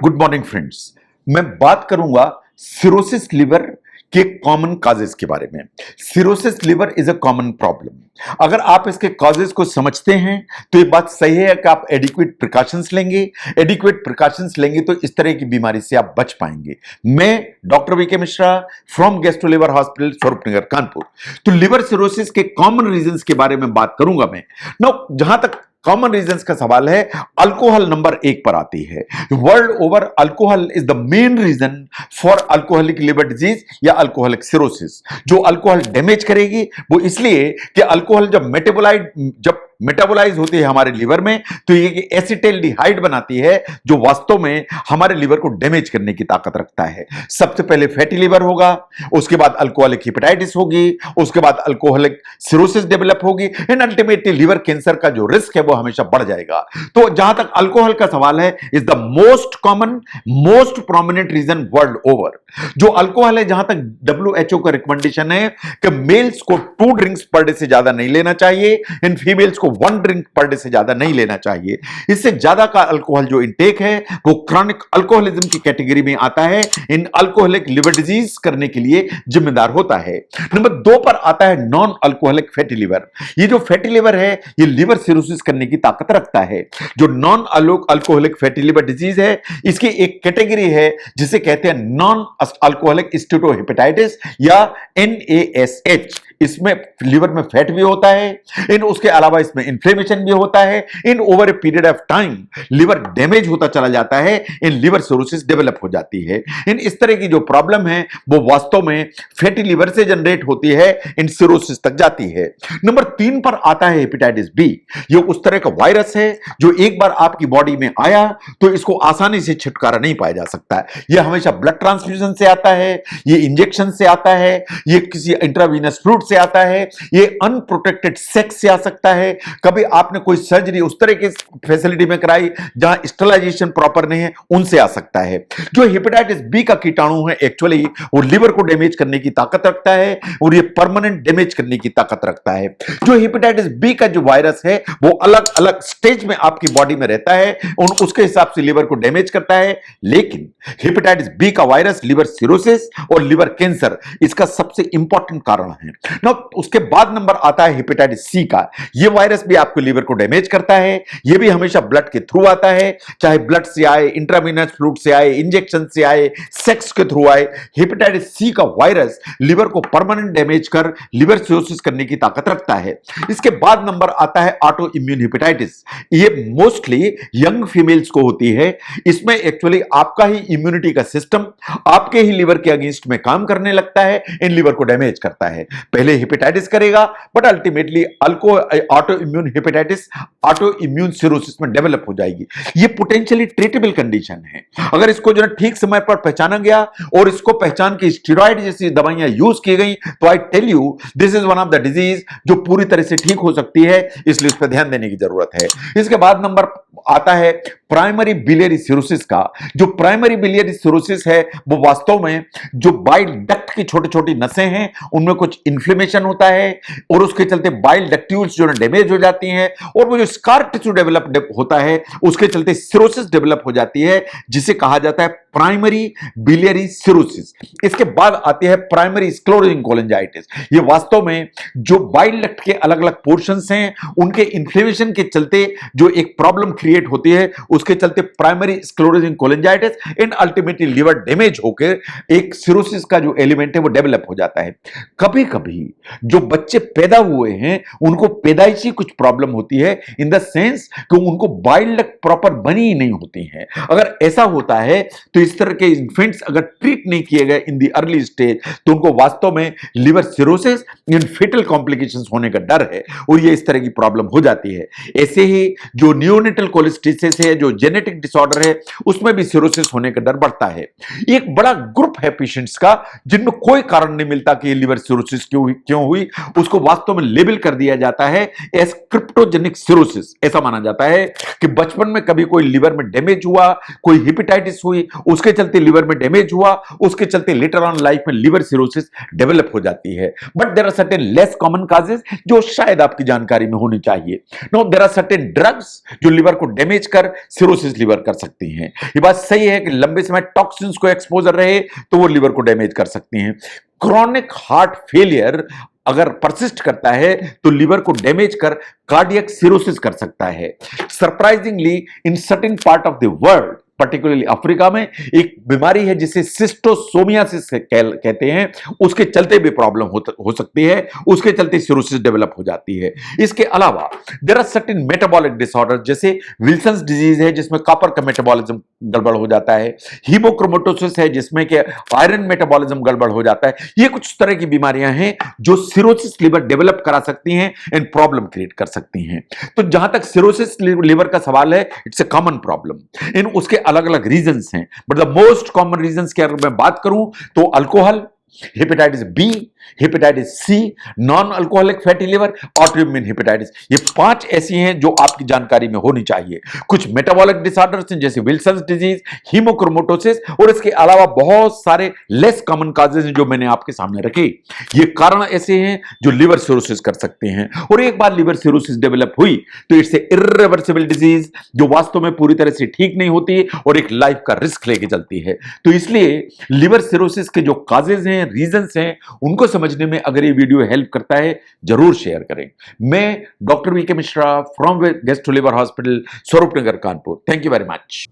Good morning friends. मैं बात करूंगा सिरोसिस लिवर के कॉमन काजेस के बारे में। Cirrhosis liver is a common problem. अगर आप इसके कॉजेस को समझते हैं तो ये बात सही है कि आप एडिक्वेट प्रिकॉशंस लेंगे। एडिक्वेट प्रिकॉशंस लेंगे तो इस तरह की बीमारी से आप बच पाएंगे। मैं doctor VK Mishra from gastro liver hospital Swaroopnagar Kanpur. तो लिवर सिरोसिस के कॉमन रीजंस के बारे में बात करूंगा मैं। नो, जहां तक कॉमन रीजंस का सवाल है, अल्कोहल नंबर 1 पर आती है। World over alcohol is the main reason for alcoholic liver disease या अल्कोहलिक सिरोसिस। जो अल्कोहल डैमेज करेगी वो इसलिए कि अल्कोहल जब मेटाबोलाइज होती है हमारे लिवर में तो ये एसिटाल्डिहाइड बनाती है जो वास्तव में हमारे लिवर को डैमेज करने की ताकत रखता है। सबसे पहले फैटी लिवर होगा, उसके बाद अल्कोहलिक हेपेटाइटिस होगी, उसके बाद अल्कोहलिक सिरोसिस डेवलप होगी एंड अल्टीमेटली लिवर कैंसर का जो रिस्क है वो हमेशा बढ़ जाएगा। तो जहां तक अल्कोहल का सवाल है, is the most common most prominent reason world over. जो अल्कोहल है, जहां तक WHO का रिकमेंडेशन है कि मेल्स को 2 ड्रिंक्स पर डे से ज्यादा नहीं लेना चाहिए, इन फीमेल्स को 1 ड्रिंक पर डे से ज्यादा नहीं लेना चाहिए। इससे ज्यादा का अल्कोहल जो इंटेक है वो क्रॉनिक अल्कोहलिज्म की कैटेगरी में आता है, इन अल्कोहलिक लिवर डिजीज करने के लिए जिम्मेदार होता है। नंबर 2 पर आता है नॉन अल्कोहलिक फैटी लिवर। ये जो फैटी लिवर है ये लिवर सिरोसिस करने की ताकत रखता है। जो non alcoholic fatty liver disease है इसकी एक कैटेगरी है जिसे कहते हैं नॉन अल्कोहलिक स्टेटोहेपेटाइटिस या NASH। इसमें लिवर में फैट भी होता है, इन उसके अलावा इसमें इन्फ्लेमेशन भी होता है। इन over a period of time liver damage होता चला जाता है, इन लिवर सिरोसिस डेवलप हो जाती है। इन इस तरह की जो प्रॉब्लम है वो वास्तव में फैटी लिवर से जनरेट होती है, इन सिरोसिस तक जाती है। नंबर 3 पर आता है हेपेटाइटिस बी। ये उस तरह का वायरस है जो एक बार आपकी बॉडी में आया तो इसको आसानी से छुटकारा नहीं पाया जा सकता। यह हमेशा ब्लड ट्रांसफ्यूजन से आता है, ये इंजेक्शन से आता है, ये किसी इंट्रावीनस फ्लूइड से आता है, ये अनप्रोटेक्टेड सेक्स से आ सकता है। कभी आपने कोई सर्जरी उस तरह की फैसिलिटी में कराई जहां स्टरलाइजेशन प्रॉपर नहीं है, उनसे आ सकता है। जो हेपेटाइटिस बी का कीटाणु है एक्चुअली वो लिवर को डैमेज करने की ताकत रखता है और ये परमानेंट डैमेज करने की ताकत रखता है। जो हेपेटाइटिस बी का जो वायरस है वो अलग अलग स्टेज में आपकी बॉडी में रहता है और उसके हिसाब से लिवर को डैमेज करता है। लेकिन हेपेटाइटिस बी का वायरस लिवर सिरोसिस और लिवर कैंसर इसका सबसे इंपॉर्टेंट कारण है ना। उसके बाद नंबर आता है हेपेटाइटिस सी का। यह वायरस भी आपके लिवर को डैमेज करता है, यह भी हमेशा ब्लड के थ्रू आता है, चाहे ब्लड से आए, इंट्रावीनस फ्लूइड से आए, इंजेक्शन से आए, सेक्स के थ्रू आए। हेपेटाइटिस सी का वायरस लिवर को परमानेंट डैमेज कर लिवर सिरोसिस करने की ताकत रखता है। इसके बाद नंबर आता है ऑटो इम्यून हेपेटाइटिस। यह मोस्टली यंग फीमेल्स को होती है। इसमें एक्चुअली आपका ही इम्यूनिटी का सिस्टम आपके ही लिवर के अगेंस्ट में काम करने लगता है, इन लिवर को डैमेज करता है। पहले हेपेटाइटिस करेगा but ultimately auto immune hepatitis auto immune cirrhosis में डेवलप हो जाएगी। ये पोटेंशियली ट्रीटेबल कंडीशन है। अगर इसको जो ठीक समय पर पहचाना गया और इसको पहचान के स्टेरॉइड जैसी दवाइयां यूज की गई तो I tell you this is one of the disease जो पूरी तरह से ठीक हो सकती है, इसलिए इस पर ध्यान देने की जरूरत है। इसके बाद नंबर आता है प्राइमरी बिलियरी सिरोसिस का। जो प्राइमरी बिलियरी सिरोसिस है वो वास्तव में जो बाइल डक्ट की छोटी छोटी नसें हैं उनमें कुछ इन्फ्लेमेशन होता है और उसके चलते बाइल डक्ट्यूल्स जो डैमेज हो जाती हैं और वो जो स्कार टिश्यू डेवलप होता है उसके चलते सिरोसिस डेवलप हो जाती है, जिसे कहा जाता है प्राइमरी बिलियरी सिरोसिस। इसके बाद आती है प्राइमरी स्क्लेरोटिक कोलिंजाइटिस। ये वास्तव में जो बाइल डक्ट के अलग अलग पोर्शंस हैं उनके इन्फ्लेमेशन के चलते जो एक प्रॉब्लम क्रिएट होती है उसके चलते primary sclerotic cholangitis and ultimately liver damage होकर एक सिरोसिस का जो एलिमेंट है वो डेवलप हो जाता है। कभी कभी जो बच्चे पैदा हुए हैं उनको पैदाइशी कुछ प्रॉब्लम होती है इन द सेंस कि उनको बाइल डक्ट प्रॉपर बनी ही नहीं होती है। अगर ऐसा होता है तो इस तरह के इन्फेंट्स अगर ट्रीट नहीं किए गए इन द अर्ली स्टेज तो उनको वास्तव में liver cirrhosis and fatal complications होने का डर है और ये इस तरह की प्रॉब्लम हो जाती है। ऐसे ही जो नियोनेटल कोलिस्टिसिस है, जो जेनेटिक डिसऑर्डर है, उसमें भी सिरोसिस होने का डर बढ़ता है। एक बड़ा ग्रुप है पेशेंट्स का जिनमें कोई कारण नहीं मिलता कि ये लिवर सिरोसिस क्यों क्यों हुई, उसको वास्तव में लेबल कर दिया जाता है एज क्रिप्टोजेनिक सिरोसिस। ऐसा माना जाता है कि बचपन में कभी कोई लिवर में डैमेज हुआ, कोई हेपेटाइटिस हुई, उसके चलते लिवर में डैमेज हुआ, उसके चलते लेटर ऑन लाइफ में लिवर सिरोसिस डेवलप हो जाती है। But there are certain less common causes जो शायद आपकी जानकारी में होनी चाहिए। No, there are certain drugs जो लिवर को डैमेज कर सिरोसिस लिवर कर सकती हैं। ये बात सही है कि लंबे समय टॉक्सिन्स को एक्सपोजर रहे तो वो लिवर को डैमेज कर सकती हैं। क्रॉनिक हार्ट फेलियर अगर परसिस्ट करता है तो लिवर को डैमेज कर कार्डियक सिरोसिस कर सकता है। Surprisingly in certain part of the world, particularly Africa में, एक बीमारी है जिसे सिस्टोसोमियासिस कहते हैं, उसके चलते भी प्रॉब्लम हो सकती है, उसके चलते सिरोसिस डेवलप हो जाती है। इसके अलावा there are certain metabolic disorder जैसे विल्सन्स डिजीज है जिसमें कॉपर का मेटाबॉलिज्म गड़बड़ हो जाता है, हीमोक्रोमेटोसिस है जिसमें कि आयरन मेटाबॉलिज्म गड़बड़ हो जाता है। ये कुछ तरह की बीमारियां हैं जो सिरोसिस लिवर डेवलप करा सकती हैं एंड प्रॉब्लम क्रिएट कर सकती हैं। तो जहां तक सिरोसिस लिवर का सवाल है, इट्स ए कॉमन प्रॉब्लम। इन उसके अलग अलग रीजंस हैं, but the most common reasons की अगर मैं बात करूं तो alcohol, hepatitis B, hepatitis C, non alcoholic fatty liver, autoimmune hepatitis, ये 5 ऐसी हैं जो आपकी जानकारी में होनी चाहिए। कुछ मेटाबॉलिक डिसऑर्डर्स हैं जैसे विल्सन्स डिजीज, हीमोक्रोमेटोसिस, और इसके अलावा बहुत सारे लेस कॉमन कॉजेज हैं जो मैंने आपके सामने रखे। ये कारण ऐसे हैं जो लिवर सिरोसिस कर सकते हैं, और एक बार लिवर सिरोसिस डेवलप हुई तो इट्स ए इर्रिवर्सिबल डिजीज जो वास्तव में पूरी तरह से ठीक नहीं होती और एक लाइफ का रिस्क लेके चलती है। तो इसलिए लिवर सिरोसिस के जो कॉजेज हैं, रीजंस हैं, उनको समझने में अगर ये वीडियो हेल्प करता है जरूर शेयर करें। मैं doctor V K Mishra from guest liver hospital, Swaroop Nagar, Kanpur. Thank you very much.